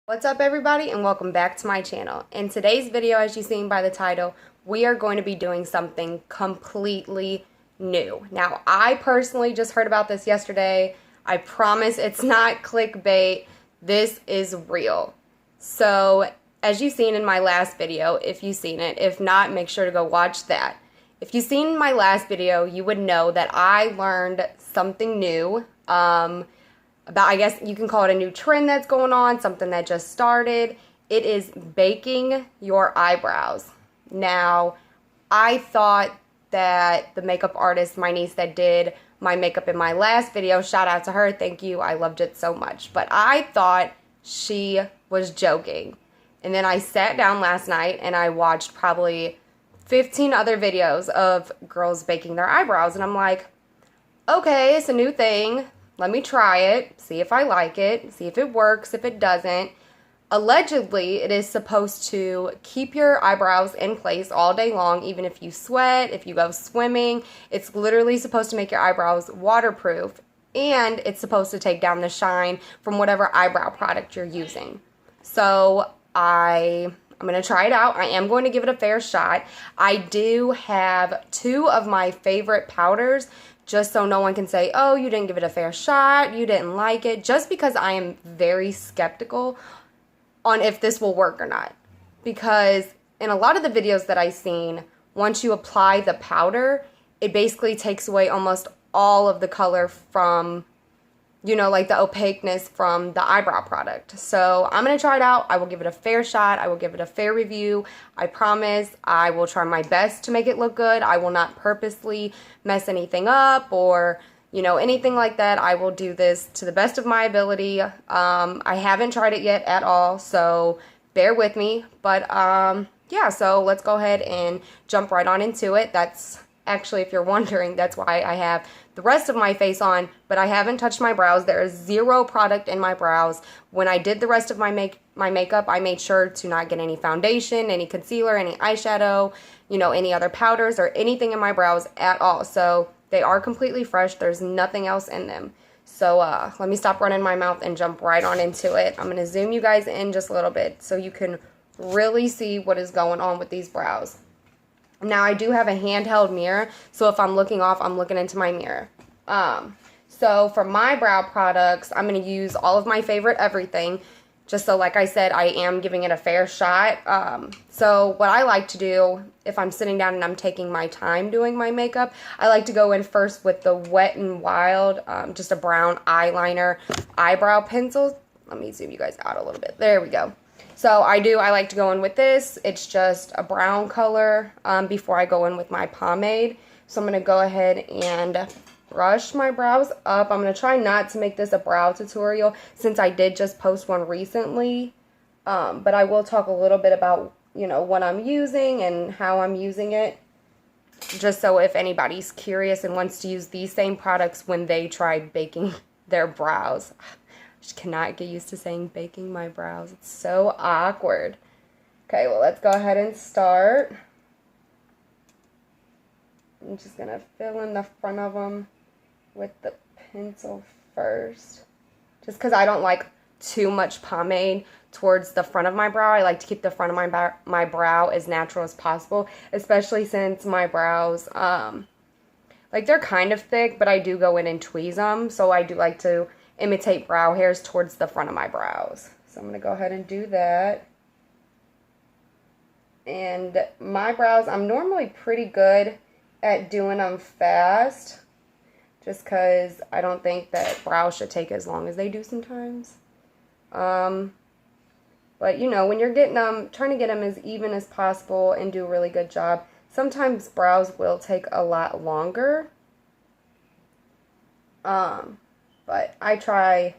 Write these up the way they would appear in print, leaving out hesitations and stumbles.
What's up everybody and welcome back to my channel. In today's video, as you've seen by the title, we are going to be doing something completely new. Now, I personally just heard about this yesterday. I promise it's not clickbait. This is real. So, as you've seen in my last video, if you've seen it, if not, make sure to go watch that. If you've seen my last video, you would know that I learned something new, about, I guess you can call it a new trend that's going on, something that just started. It is baking your eyebrows. Now, I thought that the makeup artist, my niece that did my makeup in my last video, shout out to her, thank you, I loved it so much. But I thought she was joking. And then I sat down last night and I watched probably 15 other videos of girls baking their eyebrows. And I'm like, okay, it's a new thing. Let me try it, see if I like it, see if it works, if it doesn't. Allegedly, it is supposed to keep your eyebrows in place all day long, even if you sweat, if you go swimming. It's literally supposed to make your eyebrows waterproof, and it's supposed to take down the shine from whatever eyebrow product you're using. So I'm going to try it out. I am going to give it a fair shot. I do have two of my favorite powders, just so no one can say, oh, you didn't give it a fair shot, you didn't like it, just because I am very skeptical on if this will work or not. Because in a lot of the videos that I've seen, once you apply the powder, it basically takes away almost all of the color from, you know, like the opaqueness from the eyebrow product. So I'm going to try it out. I will give it a fair shot. I will give it a fair review. I promise I will try my best to make it look good. I will not purposely mess anything up or, you know, anything like that. I will do this to the best of my ability. I haven't tried it yet at all, so bear with me. But yeah, so let's go ahead and jump right on into it. That's actually, if you're wondering, that's why I have the rest of my face on, but I haven't touched my brows. There is zero product in my brows. When I did the rest of my makeup, I made sure to not get any foundation, any concealer, any eyeshadow, you know, any other powders or anything in my brows at all. So they are completely fresh. There's nothing else in them. So let me stop running my mouth and jump right on into it. I'm going to zoom you guys in just a little bit so you can really see what is going on with these brows. Now, I do have a handheld mirror, so if I'm looking off, I'm looking into my mirror. So for my brow products, I'm going to use all of my favorite everything, just so, like I said, I am giving it a fair shot. So what I like to do, if I'm sitting down and I'm taking my time doing my makeup, I like to go in first with the Wet n Wild, just a brown eyeliner eyebrow pencil. Let me zoom you guys out a little bit. There we go. So I like to go in with this. It's just a brown color before I go in with my pomade. So I'm going to go ahead and brush my brows up. I'm going to try not to make this a brow tutorial since I did just post one recently. But I will talk a little bit about, you know, what I'm using and how I'm using it. Just so if anybody's curious and wants to use these same products when they try baking their brows. Just cannot get used to saying baking my brows. It's so awkward. Okay, well, let's go ahead and start. I'm just going to fill in the front of them with the pencil first. Just because I don't like too much pomade towards the front of my brow. I like to keep the front of my brow as natural as possible, especially since my brows, like, they're kind of thick, but I do go in and tweeze them. So I do like to imitate brow hairs towards the front of my brows. So I'm going to go ahead and do that. And my brows, I'm normally pretty good at doing them fast, just because I don't think that brows should take as long as they do sometimes. But, you know, when you're getting them, trying to get them as even as possible and do a really good job, sometimes brows will take a lot longer. But I try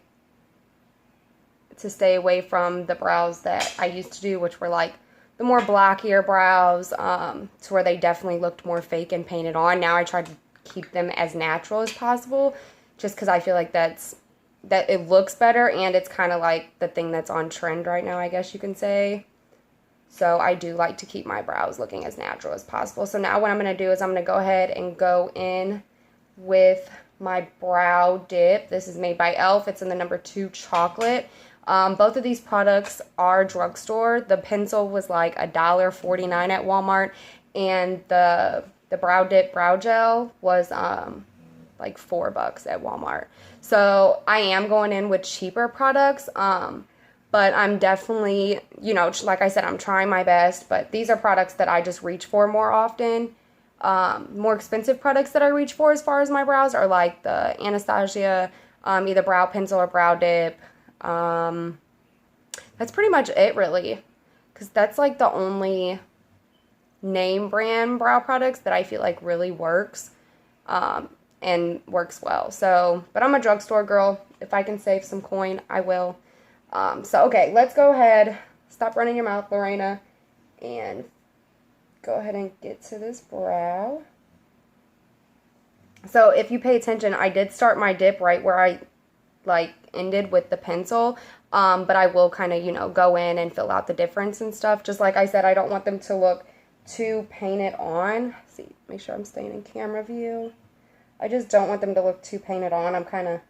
to stay away from the brows that I used to do, which were like the more blockier brows, to where they definitely looked more fake and painted on. Now I try to keep them as natural as possible, just because I feel like that it looks better, and it's kind of like the thing that's on trend right now, I guess you can say. So I do like to keep my brows looking as natural as possible. So now what I'm going to do is I'm going to go ahead and go in with my brow dip. This is made by YALL. It's in the number 2 chocolate. Both of these products are drugstore. The pencil was like $1.49 at Walmart, and the brow dip brow gel was like $4 at Walmart. So I am going in with cheaper products, but I'm definitely, you know, like I said, I'm trying my best, but these are products that I just reach for more often. More expensive products that I reach for as far as my brows are like the Anastasia, either brow pencil or brow dip. That's pretty much it really, because that's like the only name brand brow products that I feel like really works, and works well. So, but I'm a drugstore girl. If I can save some coin, I will. So, okay, let's go ahead. Stop running your mouth, Lorena, and go ahead and get to this brow. So, if you pay attention, I did start my dip right where I like ended with the pencil, but I will kind of, you know, go in and fill out the difference and stuff. Just like I said, I don't want them to look too painted on. Let's see, make sure I'm staying in camera view. I just don't want them to look too painted on. I'm kind of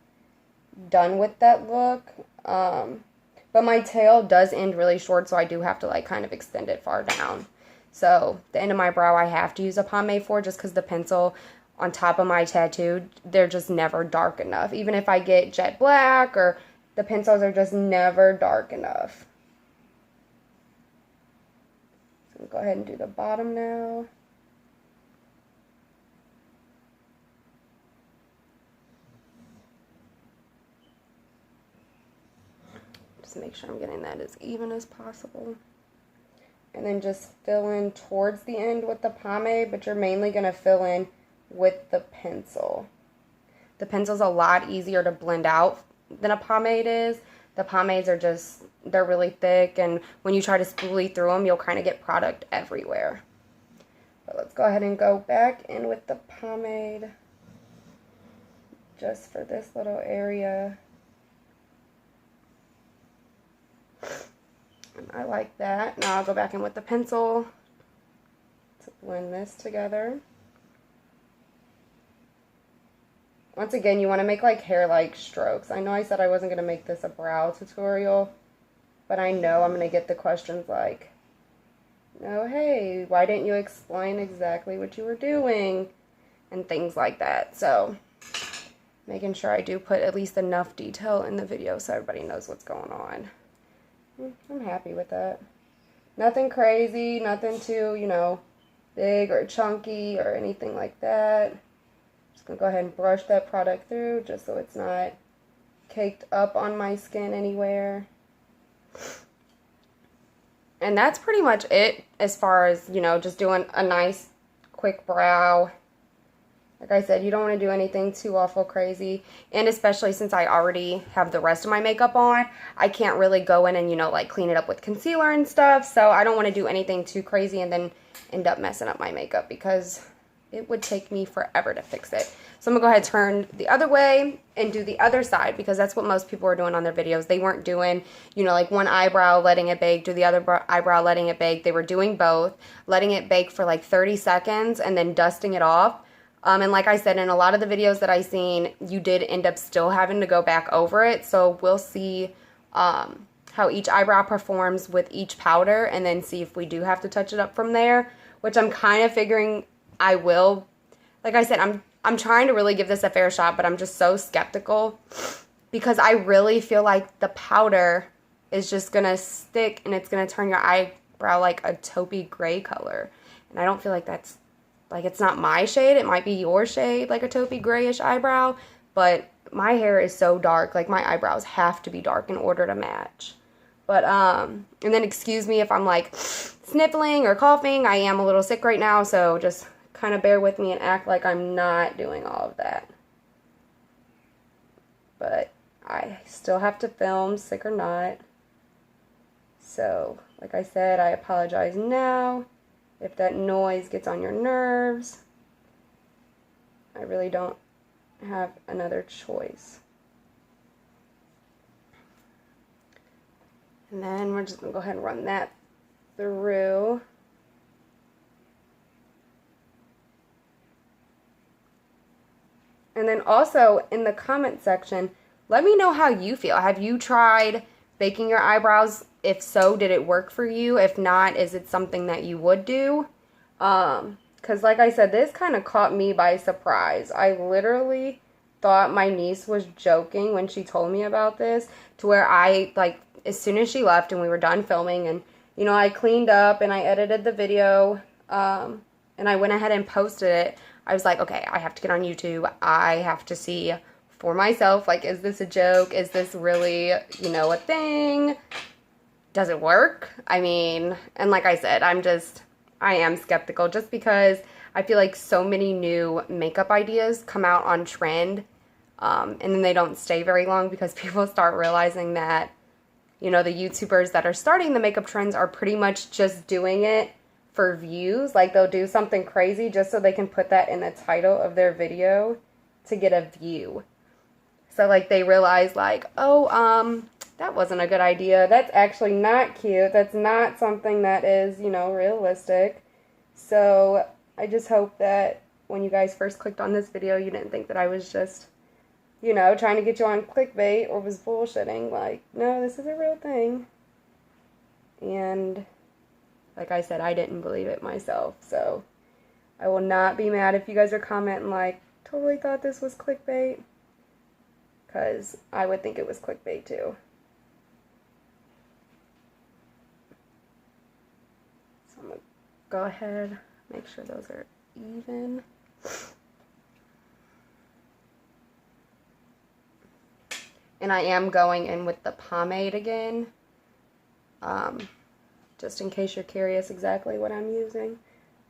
done with that look. But my tail does end really short, so I do have to like kind of extend it far down. So the end of my brow I have to use a pomade for, just because the pencil on top of my tattoo, they're just never dark enough. Even if I get jet black, or the pencils are just never dark enough. So go ahead and do the bottom now. Just make sure I'm getting that as even as possible. And then just fill in towards the end with the pomade, but you're mainly going to fill in with the pencil. The pencil's a lot easier to blend out than a pomade is. The pomades are just, they're really thick, and when you try to spoolie through them, you'll kind of get product everywhere. But let's go ahead and go back in with the pomade just for this little area. And I like that. Now I'll go back in with the pencil to blend this together. Once again, you want to make like hair-like strokes. I know I said I wasn't going to make this a brow tutorial, but I know I'm going to get the questions like, no, hey, why didn't you explain exactly what you were doing? And things like that. So, making sure I do put at least enough detail in the video so everybody knows what's going on. I'm happy with that. Nothing crazy, nothing too, you know, big or chunky or anything like that. Just going to go ahead and brush that product through just so it's not caked up on my skin anywhere. And that's pretty much it as far as, you know, just doing a nice quick brow. Like I said, you don't want to do anything too awful crazy. And especially since I already have the rest of my makeup on, I can't really go in and, you know, like clean it up with concealer and stuff. So I don't want to do anything too crazy and then end up messing up my makeup, because it would take me forever to fix it. So I'm going to go ahead and turn the other way and do the other side, because that's what most people are doing on their videos. They weren't doing, you know, like one eyebrow, letting it bake, do the other eyebrow, letting it bake. They were doing both, letting it bake for like 30 seconds and then dusting it off. And like I said, in a lot of the videos that I seen, you did end up still having to go back over it. So we'll see how each eyebrow performs with each powder, and then see if we do have to touch it up from there, which I'm kind of figuring I will. Like I said, I'm trying to really give this a fair shot, but I'm just so skeptical, because I really feel like the powder is just going to stick and it's going to turn your eyebrow like a taupey gray color. And I don't feel like that's, like, it's not my shade. It might be your shade, like a taupey grayish eyebrow, but my hair is so dark. Like, my eyebrows have to be dark in order to match. But, and then excuse me if I'm like sniffling or coughing. I am a little sick right now, so just kind of bear with me and act like I'm not doing all of that. But I still have to film, sick or not. So, like I said, I apologize now if that noise gets on your nerves. I really don't have another choice. And then we're just going to go ahead and run that through. And then also in the comment section, let me know how you feel. Have you tried baking your eyebrows? If so, did it work for you? If not, is it something that you would do? Because like I said, this kind of caught me by surprise. I literally thought my niece was joking when she told me about this, to where I, like, as soon as she left and we were done filming, and, you know, I cleaned up and I edited the video, and I went ahead and posted it. I was like, okay, I have to get on YouTube. I have to see for myself, like, is this a joke? Is this really, you know, a thing? Does it work? I mean, and like I said, I am skeptical, just because I feel like so many new makeup ideas come out on trend, and then they don't stay very long because people start realizing that, you know, the YouTubers that are starting the makeup trends are pretty much just doing it for views. Like, they'll do something crazy just so they can put that in the title of their video to get a view. So, like, they realize, like, oh, that wasn't a good idea. That's actually not cute. That's not something that is, you know, realistic. So, I just hope that when you guys first clicked on this video, you didn't think that I was just, you know, trying to get you on clickbait or was bullshitting. Like, no, this is a real thing. And like I said, I didn't believe it myself. So, I will not be mad if you guys are commenting like, totally thought this was clickbait. Because I would think it was clickbait too. So I'm going to go ahead, make sure those are even. And I am going in with the pomade again. Just in case you're curious exactly what I'm using.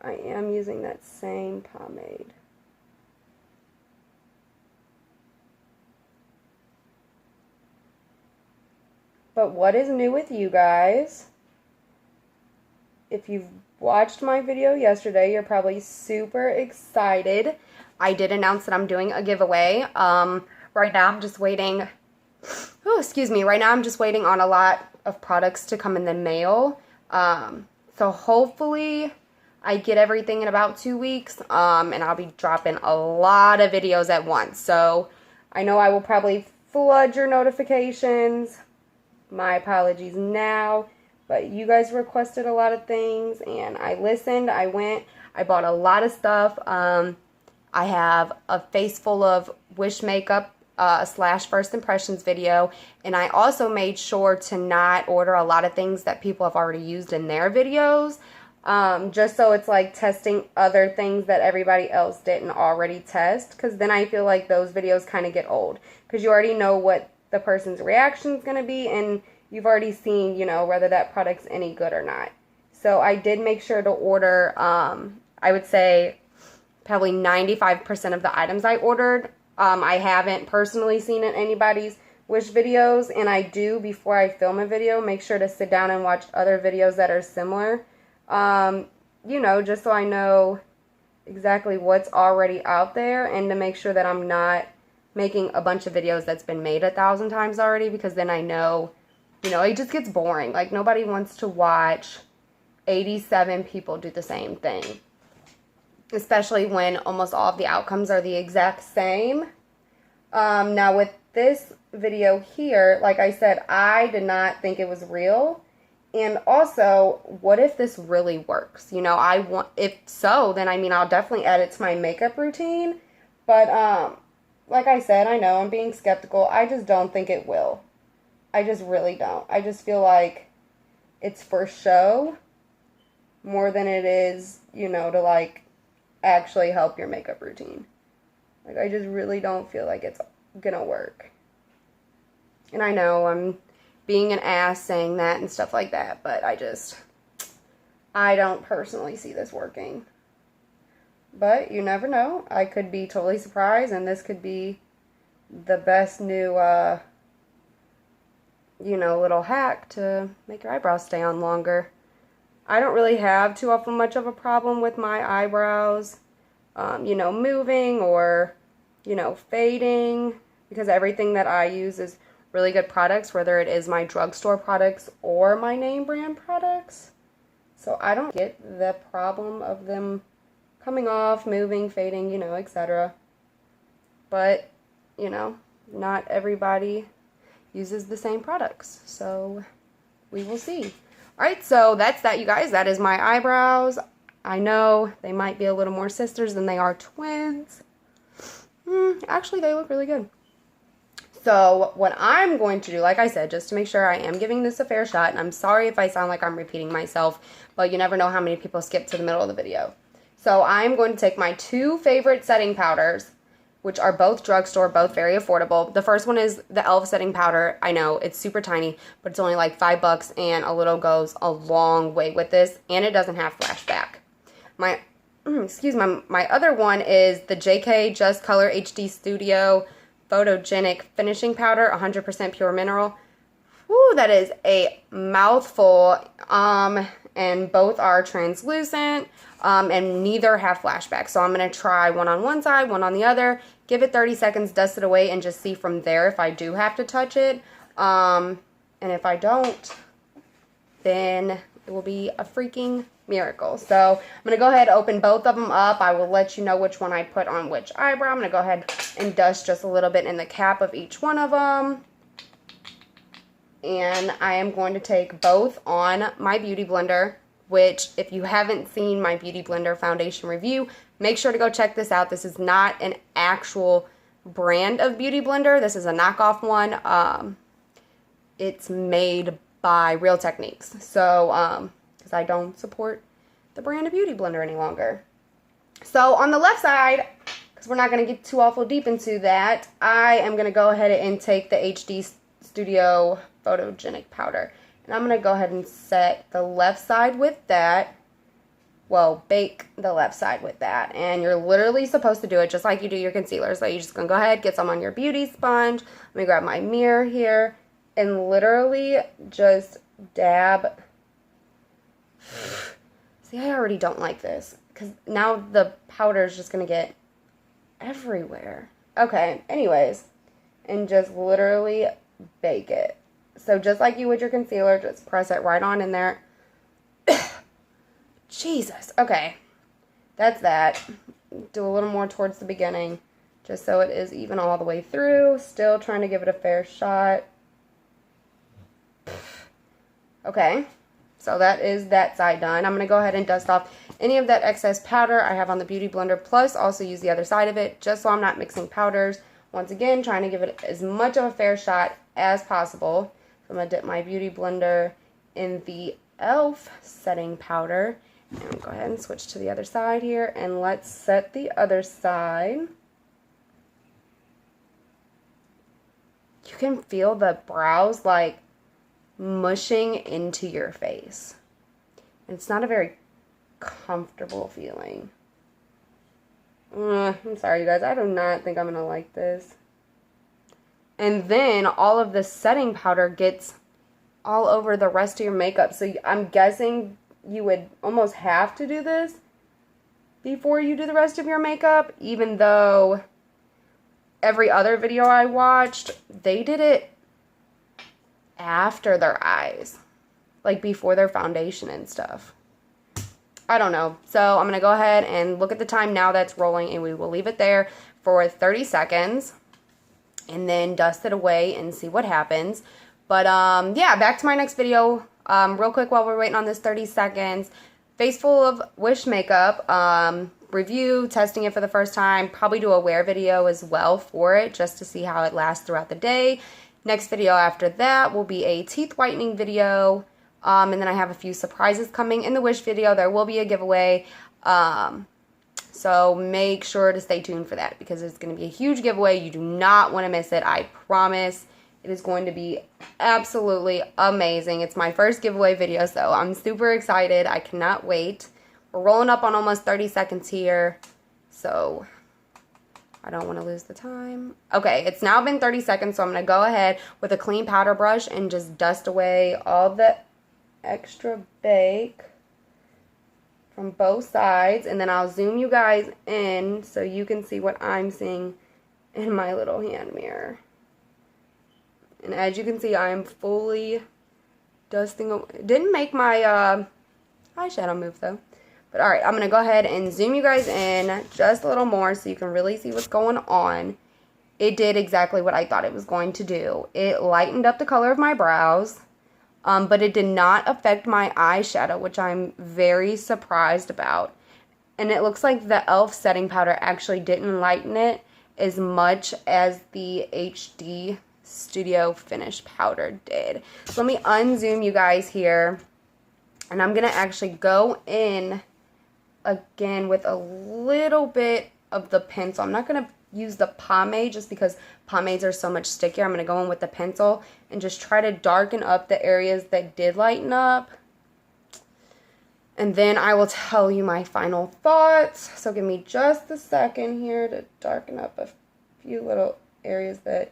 I am using that same pomade. But what is new with you guys? If you've watched my video yesterday, you're probably super excited. I did announce that I'm doing a giveaway. Right now I'm just waiting. Oh, excuse me. Right now I'm just waiting on a lot of products to come in the mail. So hopefully I get everything in about 2 weeks. And I'll be dropping a lot of videos at once. So I know I will probably flood your notifications. My apologies now, but you guys requested a lot of things, and I listened. I went, I bought a lot of stuff. I have a face full of Wish makeup / first impressions video, and I also made sure to not order a lot of things that people have already used in their videos, just so it's like testing other things that everybody else didn't already test, because then I feel like those videos kind of get old, because you already know what the person's reaction is going to be, and you've already seen, you know, whether that product's any good or not. So I did make sure to order, I would say probably 95% of the items I ordered. I haven't personally seen in anybody's Wish videos, and I do, before I film a video, make sure to sit down and watch other videos that are similar, you know, just so I know exactly what's already out there, and to make sure that I'm not making a bunch of videos that's been made 1,000 times already, because then I know, you know, it just gets boring. Like, nobody wants to watch 87 people do the same thing, especially when almost all of the outcomes are the exact same. Now with this video here, like I said, I did not think it was real. And also, what if this really works? You know, if so, then I mean, I'll definitely add it to my makeup routine. But, like I said, I know I'm being skeptical. I just don't think it will. I just really don't. I just feel like it's for show more than it is, you know, to, like, actually help your makeup routine. Like, I just really don't feel like it's gonna work. And I know I'm being an ass saying that and stuff like that, but I don't personally see this working. But you never know. I could be totally surprised, and this could be the best new, you know, little hack to make your eyebrows stay on longer. I don't really have too often much of a problem with my eyebrows, you know, moving or, you know, fading, because everything that I use is really good products, whether it is my drugstore products or my name brand products. So I don't get the problem of them coming off, moving, fading, you know, etc. But, you know, not everybody uses the same products. So we will see. Alright, so that's that, you guys. That is my eyebrows. I know they might be a little more sisters than they are twins. Actually, they look really good. So what I'm going to do, like I said, just to make sure I am giving this a fair shot, and I'm sorry if I sound like I'm repeating myself, but you never know how many people skip to the middle of the video. So I'm going to take my two favorite setting powders, which are both drugstore, both very affordable. The first one is the e.l.f. setting powder. I know, it's super tiny, but it's only like $5, and a little goes a long way with this, and it doesn't have flashback. My other one is the JK Just Color HD Studio Photogenic Finishing Powder, 100% pure mineral. Woo, that is a mouthful. And both are translucent, and neither have flashback. So I'm going to try one on one side, one on the other, give it 30 seconds, dust it away, and just see from there if I do have to touch it. And if I don't, then it will be a freaking miracle. So I'm going to go ahead and open both of them up. I will let you know which one I put on which eyebrow. I'm going to go ahead and dust just a little bit in the cap of each one of them. And I am going to take both on my Beauty Blender, which if you haven't seen my Beauty Blender foundation review, make sure to go check this out. This is not an actual brand of Beauty Blender. This is a knockoff one. It's made by Real Techniques. So, because I don't support the brand of Beauty Blender any longer. So on the left side, because we're not going to get too awful deep into that, I am going to go ahead and take the HD Studio Photogenic Powder. And I'm going to go ahead and set the left side with that. Well, bake the left side with that. And you're literally supposed to do it just like you do your concealer. So you're just going to go ahead, get some on your beauty sponge. Let me grab my mirror here. And literally just dab. See, I already don't like this, because now the powder is just going to get everywhere. Okay, anyways. And just literally bake it. So just like you would your concealer, just press it right on in there. Jesus. Okay. That's that. Do a little more towards the beginning, just so it is even all the way through. Still trying to give it a fair shot. Okay. So that is that side done. I'm going to go ahead and dust off any of that excess powder I have on the Beauty Blender, plus also use the other side of it, just so I'm not mixing powders. Once again, trying to give it as much of a fair shot as possible. So I'm going to dip my Beauty Blender in the e.l.f. setting powder. And I'll go ahead and switch to the other side here. And let's set the other side. You can feel the brows like mushing into your face. And it's not a very comfortable feeling. I'm sorry, you guys. I do not think I'm going to like this. And then all of the setting powder gets all over the rest of your makeup. So I'm guessing you would almost have to do this before you do the rest of your makeup. Even though every other video I watched, they did it after their eyes. Like before their foundation and stuff. I don't know. So I'm going to go ahead and look at the time now that's rolling, and we will leave it there for 30 seconds and then dust it away and see what happens. But yeah, back to my next video. Real quick while we're waiting on this 30 seconds. Face full of Wish makeup. Review, testing it for the first time. Probably do a wear video as well for it, just to see how it lasts throughout the day. Next video after that will be a teeth whitening video. And then I have a few surprises coming. In the Wish video, there will be a giveaway. So make sure to stay tuned for that, because it's going to be a huge giveaway. You do not want to miss it. I promise. It is going to be absolutely amazing. It's my first giveaway video, so I'm super excited. I cannot wait. We're rolling up on almost 30 seconds here, so I don't want to lose the time. Okay, it's now been 30 seconds, so I'm going to go ahead with a clean powder brush and just dust away all the extra bake from both sides, and then I'll zoom you guys in so you can see what I'm seeing in my little hand mirror. And as you can see, I am fully dusting away. Didn't make my eyeshadow move though. But alright, I'm going to go ahead and zoom you guys in just a little more so you can really see what's going on. it did exactly what I thought it was going to do. It lightened up the color of my brows, but it did not affect my eyeshadow, which I'm very surprised about. And it looks like the e.l.f. setting powder actually didn't lighten it as much as the HD Studio Finish powder did. So let me unzoom you guys here. And I'm going to actually go in again with a little bit of the pencil. I'm not going to use the pomade just because pomades are so much stickier. I'm going to go in with the pencil and just try to darken up the areas that did lighten up. And then I will tell you my final thoughts. So give me just a second here to darken up a few little areas that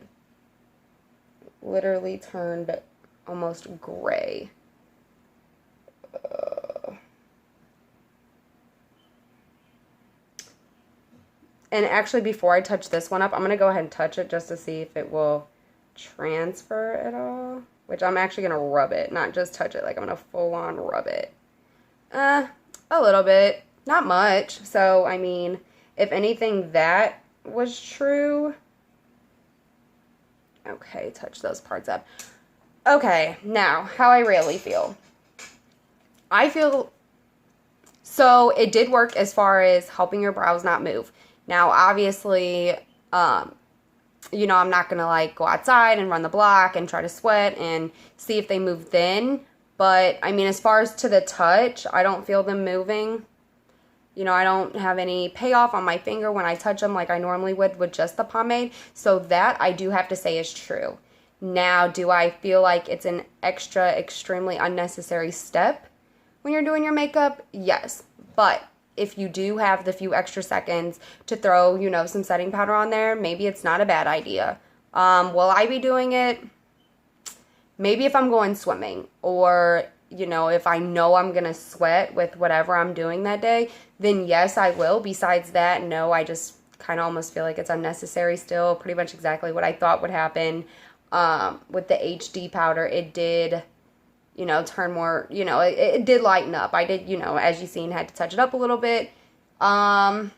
literally turned almost gray. And actually, before I touch this one up, I'm going to go ahead and touch it just to see if it will transfer at all. Which I'm actually going to rub it, not just touch it. Like, I'm going to full-on rub it. A little bit. Not much. So, I mean, if anything, that was true. Okay, touch those parts up. Okay, now, how I really feel. I feel... So, it did work as far as helping your brows not move. Now, obviously, you know, I'm not going to, like, go outside and run the block and try to sweat and see if they move then. But, I mean, as far as to the touch, I don't feel them moving. You know, I don't have any payoff on my finger when I touch them like I normally would with just the pomade. So that, I do have to say, is true. Now, do I feel like it's an extra, extremely unnecessary step when you're doing your makeup? Yes. But if you do have the few extra seconds to throw, you know, some setting powder on there, maybe it's not a bad idea. Will I be doing it? Maybe if I'm going swimming, or, you know, if I know I'm going to sweat with whatever I'm doing that day, then yes, I will. Besides that, no, I just kind of almost feel like it's unnecessary still. Pretty much exactly what I thought would happen with the HD powder. It did, you know, turn more, you know, it did lighten up. I did, you know, as you've seen, had to touch it up a little bit. I'm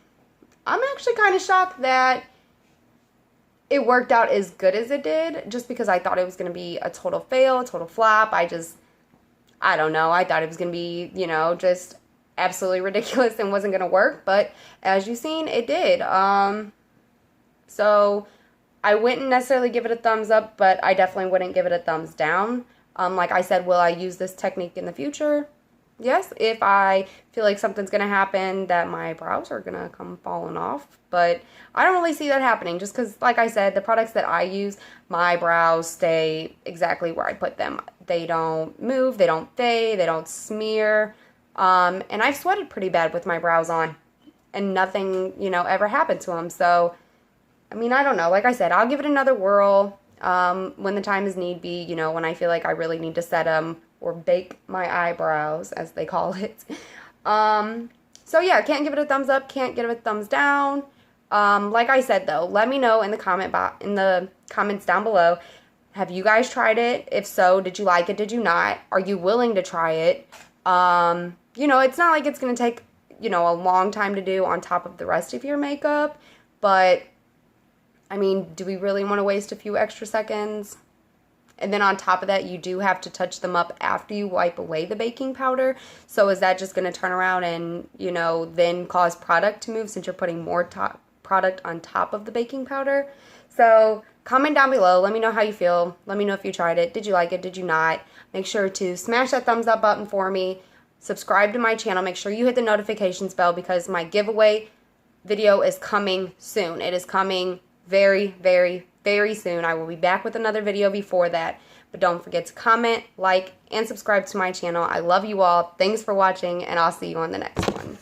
actually kind of shocked that it worked out as good as it did, just because I thought it was going to be a total fail, a total flop. I don't know. I thought it was going to be, you know, just absolutely ridiculous and wasn't going to work. But as you've seen, it did. So I wouldn't necessarily give it a thumbs up, but I definitely wouldn't give it a thumbs down. Like I said, will I use this technique in the future? Yes, if I feel like something's going to happen that my brows are going to come falling off. But I don't really see that happening just because, like I said, the products that I use, my brows stay exactly where I put them. They don't move, they don't fade, they don't smear. And I've sweated pretty bad with my brows on and nothing, you know, ever happened to them. So, I mean, I don't know. Like I said, I'll give it another whirl when the time is need be, you know, when I feel like I really need to set them or bake my eyebrows, as they call it. So yeah, can't give it a thumbs up, can't give it a thumbs down. Like I said though, let me know in the comments down below. Have you guys tried it? If so, did you like it? Did you not? Are you willing to try it? You know, it's not like it's gonna take, you know, a long time to do on top of the rest of your makeup, but I mean, do we really want to waste a few extra seconds? And then on top of that, you do have to touch them up after you wipe away the baking powder. So is that just going to turn around and, you know, then cause product to move since you're putting more product on top of the baking powder? So comment down below. Let me know how you feel. Let me know if you tried it. Did you like it? Did you not? Make sure to smash that thumbs up button for me. Subscribe to my channel. Make sure you hit the notifications bell because my giveaway video is coming soon. It is coming very, very, very soon. I will be back with another video before that. But don't forget to comment, like, and subscribe to my channel. I love you all. Thanks for watching, and I'll see you on the next one.